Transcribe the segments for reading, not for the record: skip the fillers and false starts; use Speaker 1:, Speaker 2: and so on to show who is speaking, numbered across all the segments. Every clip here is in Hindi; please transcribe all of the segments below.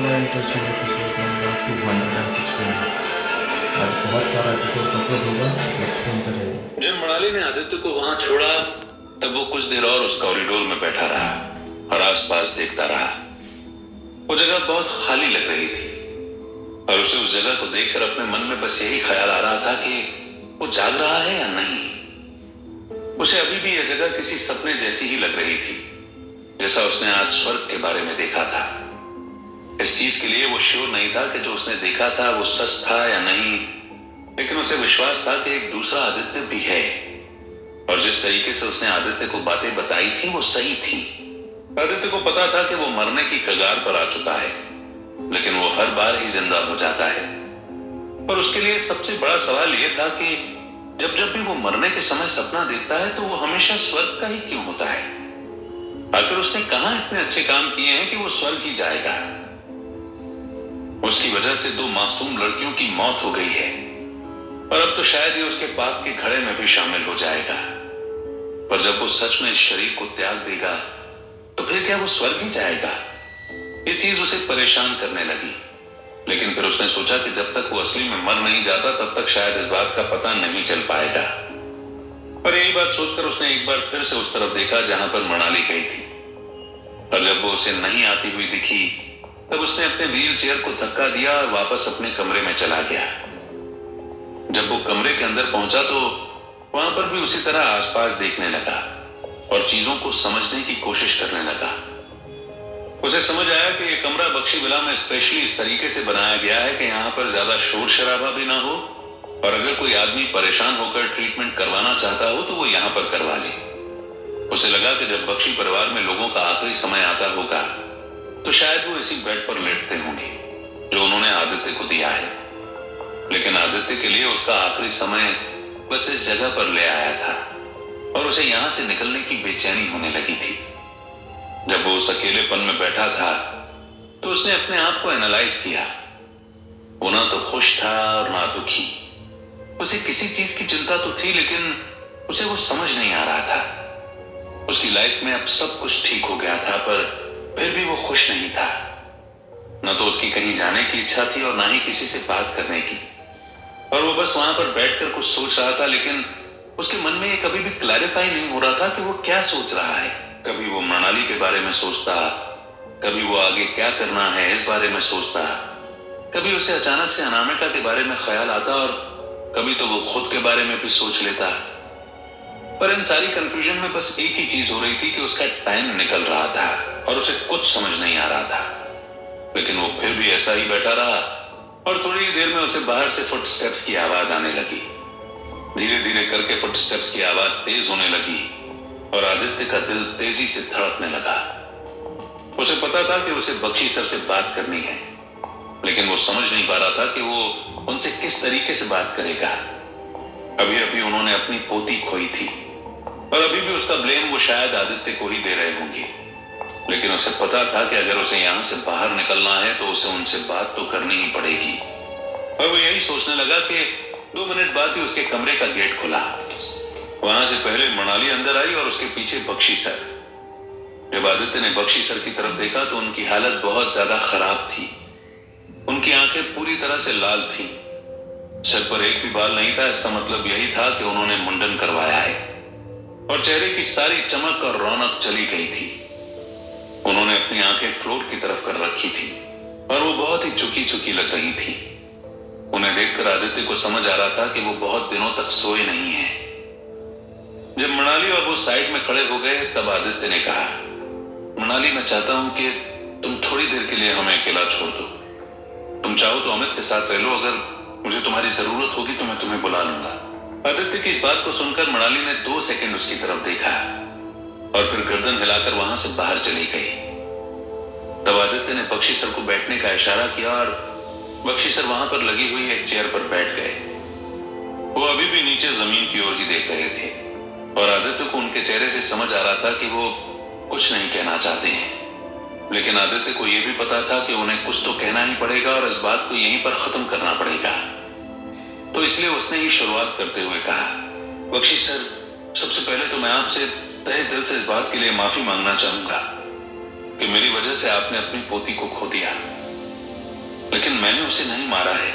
Speaker 1: another interesting episode number 216. आज बहुत सारा एपिसोड अपलोड होगा, लेट्स सुनते रहिए।
Speaker 2: जब मनाली ने आदित्य को वहां छोड़ा तब वो कुछ देर और उस कॉरिडोर में बैठा रहा और आसपास देखता रहा। वो जगह बहुत खाली लग रही थी और उसे उस जगह को देखकर अपने मन में बस यही ख्याल आ रहा था कि वो जाग रहा है या नहीं। उसे अभी भी यह जगह किसी सपने जैसी ही लग रही थी, जैसा उसने आज स्वर्ग के बारे में देखा था। इस चीज के लिए वो श्योर नहीं था कि जो उसने देखा था वो सच था या नहीं, लेकिन उसे विश्वास था कि एक दूसरा आदित्य भी है और जिस तरीके से उसने आदित्य को बातें बताई थी वो सही थी। आदित्य को पता था कि वो मरने की कगार पर आ चुका है, लेकिन वो हर बार ही जिंदा हो जाता है। पर उसके लिए सबसे बड़ा सवाल यह था कि जब जब भी वो मरने के समय सपना देखता है तो वो हमेशा स्वर्ग का ही क्यों होता है। आखिर उसने कहां इतने अच्छे काम किए हैं कि वो स्वर्ग ही जाएगा। उसकी वजह से 2 मासूम लड़कियों की मौत हो गई है और अब तो शायद ये उसके पाप के खड़े में भी शामिल हो जाएगा। पर जब वो सच में इस शरीर को त्याग देगा तो फिर क्या वो स्वर्ग ही जाएगा। ये चीज उसे परेशान करने लगी, लेकिन फिर उसने सोचा कि जब तक वो असली में मर नहीं जाता तब तक शायद इस बात का पता नहीं चल पाएगा। पर यही बात सोचकर उसने एक बार फिर से उस तरफ देखा जहां पर मनाली गई थी और जब वो उसे नहीं आती हुई दिखी तब उसने अपने व्हील चेयर को धक्का दिया और वापस अपने कमरे में चला गया। जब वो कमरे के अंदर पहुंचा तो वहां पर भी उसी तरह आसपास देखने लगा और चीजों को समझने की कोशिश करने लगा। उसे समझ आया कि यह कमरा बख्शी विला में स्पेशली इस तरीके से बनाया गया है कि यहाँ पर ज्यादा शोर शराबा भी ना हो और अगर कोई आदमी परेशान होकर ट्रीटमेंट करवाना चाहता हो तो वो यहाँ पर करवा ले। उसे लगा कि जब बख्शी परिवार में लोगों का आखिरी समय आता होगा तो शायद वो इसी बेड पर लेटते होंगे जो उन्होंने आदित्य को दिया है, लेकिन आदित्य के लिए उसका आखिरी समय बस इस जगह पर ले आया था और उसे यहां से निकलने की बेचैनी होने लगी थी। जब वो उस अकेलेपन में बैठा था तो उसने अपने आप को एनालाइज किया। वो ना तो खुश था और ना दुखी। उसे किसी चीज की चिंता तो थी, लेकिन उसे वो समझ नहीं आ रहा था। उसकी लाइफ में अब सब कुछ ठीक हो गया था, पर फिर भी वो खुश नहीं था। न तो उसकी कहीं जाने की इच्छा थी और ना ही किसी से बात करने की, और वो बस वहां पर बैठकर कुछ सोच रहा था, लेकिन उसके मन में ये कभी भी क्लैरिफाई नहीं हो रहा था कि वो क्या सोच रहा है। कभी वो मनाली के बारे में सोचता, कभी वो आगे क्या करना है इस बारे में सोचता, कभी उसे अचानक से अनामिका के बारे में ख्याल आता और कभी तो वो खुद के बारे में भी सोच लेता। पर इन सारी कंफ्यूजन में बस एक ही चीज हो रही थी कि उसका टाइम निकल रहा था और उसे कुछ समझ नहीं आ रहा था। लेकिन वो फिर भी ऐसा ही बैठा रहा और थोड़ी ही देर में उसे बाहर से फुटस्टेप्स की आवाज आने लगी। धीरे धीरे करके फुटस्टेप्स की आवाज तेज होने लगी और आदित्य का दिल तेजी से धड़कने लगा। उसे पता था कि उसे बख्शी सर से बात करनी है, लेकिन वो समझ नहीं पा रहा था कि वो उनसे किस तरीके से बात करेगा। अभी अभी उन्होंने अपनी पोती खोई थी और अभी भी उसका ब्लेम वो शायद आदित्य को ही दे रहे होंगे, लेकिन उसे पता था कि अगर उसे यहां से बाहर निकलना है तो उसे उनसे बात तो करनी ही पड़ेगी। और वो यही सोचने लगा कि 2 मिनट बाद ही उसके कमरे का गेट खुला। वहां से पहले मनाली अंदर आई और उसके पीछे बख्शी सर। जब आदित्य ने बख्शी सर की तरफ देखा तो उनकी हालत बहुत ज्यादा खराब थी। उनकी आंखें पूरी तरह से लाल थी, सर पर एक भी बाल नहीं था। इसका मतलब यही था कि उन्होंने मुंडन करवाया है और चेहरे की सारी चमक और रौनक चली गई थी। उन्होंने अपनी आंखें फ्लोर की तरफ कर रखी थी और वो बहुत ही झुकी झुकी लग रही थी। उन्हें देखकर आदित्य को समझ आ रहा था कि वो बहुत दिनों तक सोए नहीं है। जब मनाली और वो साइड में खड़े हो गए तब आदित्य ने कहा, मनाली मैं चाहता हूं कि तुम थोड़ी देर के लिए हमें अकेला छोड़ दो। तुम चाहो तो अमित के साथ रह लो, अगर मुझे तुम्हारी जरूरत होगी तो मैं तुम्हें बुला लूंगा। आदित्य की इस बात को सुनकर मनाली ने 2 सेकंड उसकी तरफ देखा और फिर गर्दन हिलाकर वहां से बाहर चली गई। तब आदित्य ने बख्शी सर को बैठने का इशारा किया और बख्शी सर वहां पर लगी हुई एक चेयर पर बैठ गए। वो अभी भी नीचे जमीन की ओर ही देख रहे थे और आदित्य को उनके चेहरे से समझ आ रहा था कि वो कुछ नहीं कहना चाहते हैं, लेकिन आदित्य को यह भी पता था कि उन्हें कुछ तो कहना ही पड़ेगा और इस बात को यहीं पर खत्म करना पड़ेगा। तो इसलिए उसने ही शुरुआत करते हुए कहा, बख्शी सर, सबसे पहले तो मैं आपसे तहे दिल से इस बात के लिए माफी मांगना चाहूंगा कि मेरी वजह से आपने अपनी पोती को खो दिया। लेकिन मैंने उसे नहीं मारा है।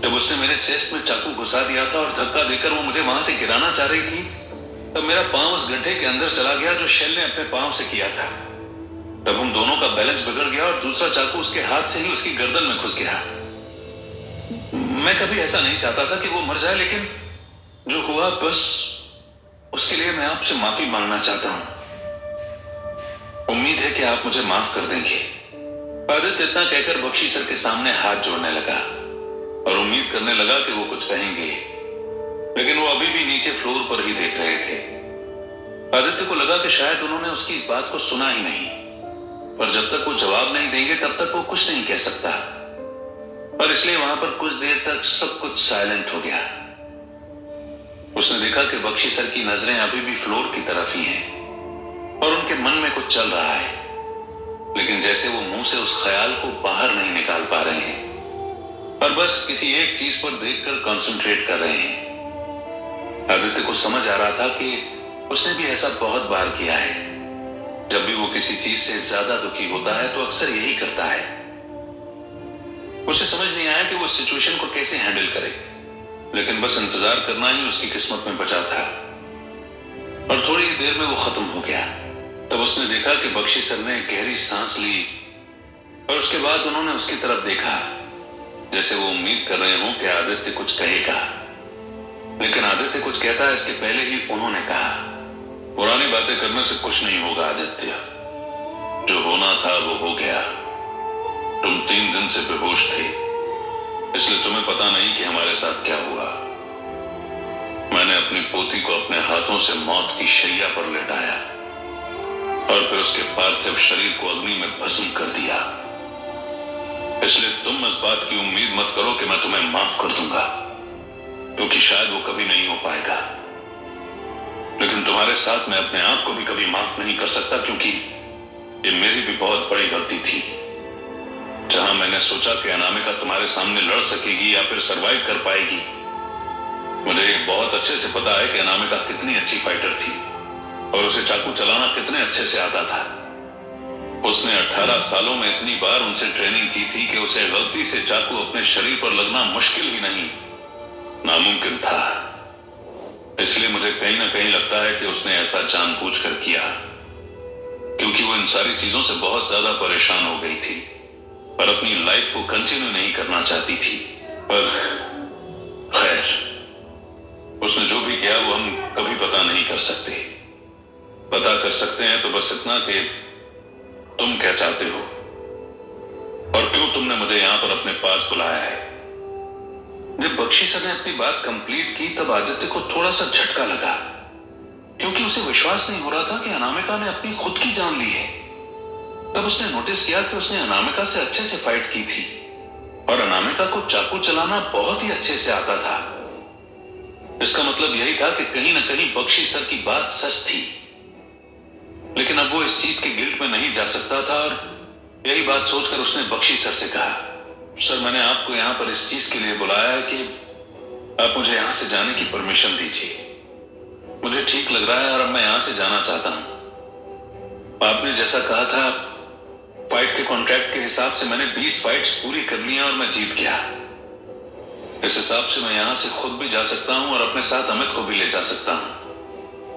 Speaker 2: जब उसने मेरे चेस्ट में चाकू घुसा दिया था और धक्का देकर वो मुझे वहां से गिराना चाह रही थी, तब मेरा पांव उस गड्ढे के अंदर चला गया जो शेल ने अपने पांव से किया था। तब हम दोनों का बैलेंस बिगड़ गया और दूसरा चाकू उसके हाथ से ही उसकी गर्दन में घुस गया। मैं कभी ऐसा नहीं चाहता था कि वो मर जाए, लेकिन जो हुआ बस उसके लिए मैं आपसे माफी मांगना चाहता हूं। उम्मीद है कि आप मुझे माफ कर देंगे। आदित्य इतना कहकर बख्शी सर के सामने हाथ जोड़ने लगा और उम्मीद करने लगा कि वो कुछ कहेंगे, लेकिन वो अभी भी नीचे फ्लोर पर ही देख रहे थे। आदित्य को लगा कि शायद उन्होंने उसकी इस बात को सुना ही नहीं, पर जब तक वो जवाब नहीं देंगे तब तक वो कुछ नहीं कह सकता, और इसलिए वहां पर कुछ देर तक सब कुछ साइलेंट हो गया। उसने देखा कि बख्शी सर की नजरें अभी भी फ्लोर की तरफ ही हैं और उनके मन में कुछ चल रहा है, लेकिन जैसे वो मुंह से उस ख्याल को बाहर नहीं निकाल पा रहे हैं और बस किसी एक चीज पर देखकर कंसंट्रेट कर रहे हैं। आदित्य को समझ आ रहा था कि उसने भी ऐसा बहुत बार किया है। जब भी वो किसी चीज से ज्यादा दुखी होता है तो अक्सर यही करता है। उसे समझ नहीं आया कि वो सिचुएशन को कैसे हैंडल करे, लेकिन बस इंतजार करना ही उसकी किस्मत में बचा था और थोड़ी देर में वो खत्म हो गया। तब उसने देखा कि बख्शी सर ने गहरी सांस ली और उसके बाद उन्होंने उसकी तरफ देखा, जैसे वो उम्मीद कर रहे हों कि आदित्य कुछ कहेगा, लेकिन आदित्य कुछ कहता है इसके पहले ही उन्होंने कहा, पुरानी बातें करने से कुछ नहीं होगा आदित्य, जो होना था वो हो गया। तुम 3 दिन से बेहोश थे, इसलिए तुम्हें पता नहीं कि हमारे साथ क्या हुआ। मैंने अपनी पोती को अपने हाथों से मौत की शैया पर लेटाया और फिर उसके पार्थिव शरीर को अग्नि में भस्म कर दिया। इसलिए तुम इस बात की उम्मीद मत करो कि मैं तुम्हें माफ कर दूंगा, क्योंकि शायद वो कभी नहीं हो पाएगा। लेकिन तुम्हारे साथ मैं अपने आप को भी कभी माफ नहीं कर सकता, क्योंकि ये मेरी भी बहुत बड़ी गलती थी। जहां मैंने सोचा कि अनामिका तुम्हारे सामने लड़ सकेगी या फिर सरवाइव कर पाएगी, मुझे ये बहुत अच्छे से पता है कि अनामिका कितनी अच्छी फाइटर थी और उसे चाकू चलाना कितने अच्छे से आता था। उसने 18 सालों में इतनी बार उनसे ट्रेनिंग की थी कि उसे गलती से चाकू अपने शरीर पर लगना मुश्किल ही नहीं, नामुमकिन था। इसलिए मुझे कहीं ना कहीं लगता है कि उसने ऐसा जानबूझकर किया, क्योंकि वो इन सारी चीजों से बहुत ज्यादा परेशान हो गई थी और अपनी लाइफ को कंटिन्यू नहीं करना चाहती थी। पर खैर, उसने जो भी किया वो हम कभी पता नहीं कर सकते। पता कर सकते हैं तो बस इतना कि तुम क्या चाहते हो और क्यों तुमने मुझे यहां पर अपने पास बुलाया है। जब बख्शी सर ने अपनी बात कंप्लीट की तब आदित्य को थोड़ा सा झटका लगा, क्योंकि उसे विश्वास नहीं हो रहा था कि अनामिका ने अपनी खुद की जान ली है। तब उसने नोटिस किया कि उसने अनामिका से अच्छे से फाइट की थी और अनामिका को चाकू चलाना बहुत ही अच्छे से आता था। इसका मतलब यही था कि कहीं ना कहीं बख्शी सर की बात सच थी, लेकिन अब वो इस चीज के गिल्ट में नहीं जा सकता था और यही बात सोचकर उसने बख्शी सर से कहा, सर मैंने आपको यहां पर इस चीज के लिए बुलाया है कि आप मुझे यहां से जाने की परमिशन दीजिए। मुझे ठीक लग रहा है और अब मैं यहां से जाना चाहता हूं। आपने जैसा कहा था, फाइट के कॉन्ट्रैक्ट के हिसाब से मैंने 20 फाइट्स पूरी कर ली हैं और मैं जीत गया। इस हिसाब से मैं यहां से खुद भी जा सकता हूं और अपने साथ अमित को भी ले जा सकता हूं।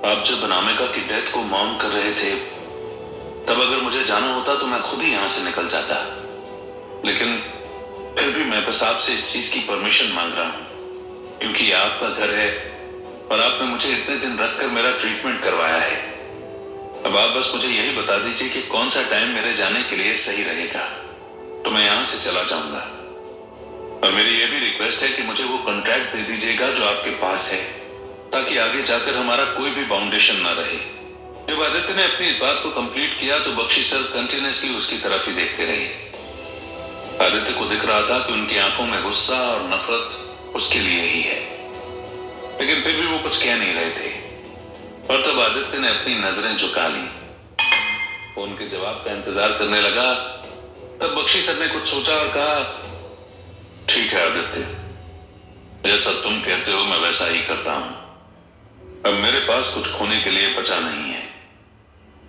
Speaker 2: आप जब अनामिका की डेथ को माउंट कर रहे थे, तब अगर मुझे जाना होता तो मैं खुद ही यहां से निकल जाता, लेकिन फिर भी मैं बस आपसे इस चीज की परमिशन मांग रहा हूं, क्योंकि ये आपका घर है और आपने मुझे इतने दिन रखकर मेरा ट्रीटमेंट करवाया है। अब आप बस मुझे यही बता दीजिए कि कौन सा टाइम मेरे जाने के लिए सही रहेगा, तो मैं यहां से चला जाऊंगा। और मेरी यह भी रिक्वेस्ट है कि मुझे वो कॉन्ट्रैक्ट दे दीजिएगा जो आपके पास है, ताकि आगे जाकर हमारा कोई भी बाउंडेशन ना रहे। जब आदित्य ने अपनी इस बात को कंप्लीट किया तो बख्शी सर कंटिन्यूअसली उसकी तरफ ही देखते रहे। आदित्य को दिख रहा था कि उनकी आंखों में गुस्सा और नफरत उसके लिए ही है, लेकिन फिर भी वो कुछ कह नहीं रहे थे। और तब आदित्य ने अपनी नजरें झुका ली, वो उनके जवाब का इंतजार करने लगा। तब बख्शी सर ने कुछ सोचा और कहा, ठीक है आदित्य, जैसा तुम कहते हो मैं वैसा ही करता हूं। अब मेरे पास कुछ खोने के लिए बचा नहीं है,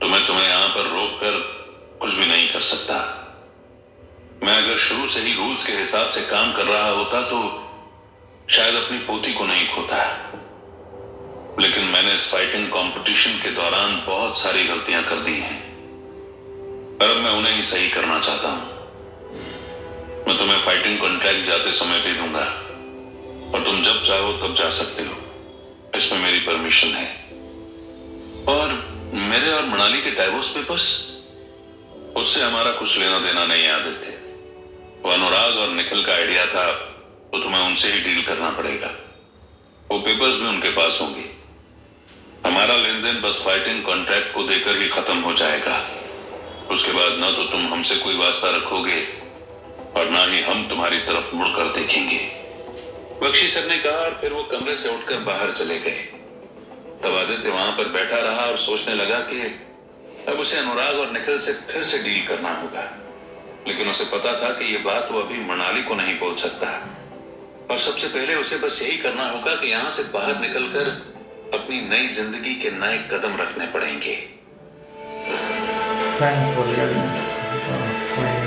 Speaker 2: तो मैं तुम्हें यहां पर रोक कर कुछ भी नहीं कर सकता। मैं अगर शुरू से ही रूल्स के हिसाब से काम कर रहा होता तो शायद अपनी पोती को नहीं खोता, लेकिन मैंने इस फाइटिंग कंपटीशन के दौरान बहुत सारी गलतियां कर दी हैं और अब मैं उन्हें ही सही करना चाहता हूं। मैं तुम्हें फाइटिंग कॉन्ट्रैक्ट जाते समय दे दूंगा और तुम जब चाहो तब जा सकते हो, इसमें मेरी परमिशन है। और मेरे और मनाली के डाइवोर्स पेपर्स, उससे हमारा कुछ लेना देना नहीं आदित्य। वो अनुराग और निखिल का आइडिया था तो तुम्हें उनसे ही डील करना पड़ेगा। वो पेपर्स भी उनके पास होंगे। हमारा लेन देन बस फाइटिंग कॉन्ट्रैक्ट को देकर ही खत्म हो जाएगा। उसके बाद ना तो तुम हमसे कोई वास्ता रखोगे और ना ही हम तुम्हारी तरफ मुड़कर देखेंगे। बख्शी सर ने कहा और फिर वो कमरे से उठकर बाहर चले गए। तब आदित्य वहां पर बैठा रहा और सोचने लगा कि अब उसे अनुराग और निखिल से फिर से डील करना होगा, लेकिन उसे पता था कि यह बात वो अभी मनाली को नहीं बोल सकता और सबसे पहले उसे बस यही करना होगा कि यहां से बाहर निकलकर अपनी नई जिंदगी के नए कदम रखने पड़ेंगे।
Speaker 1: Thanks for hearing the final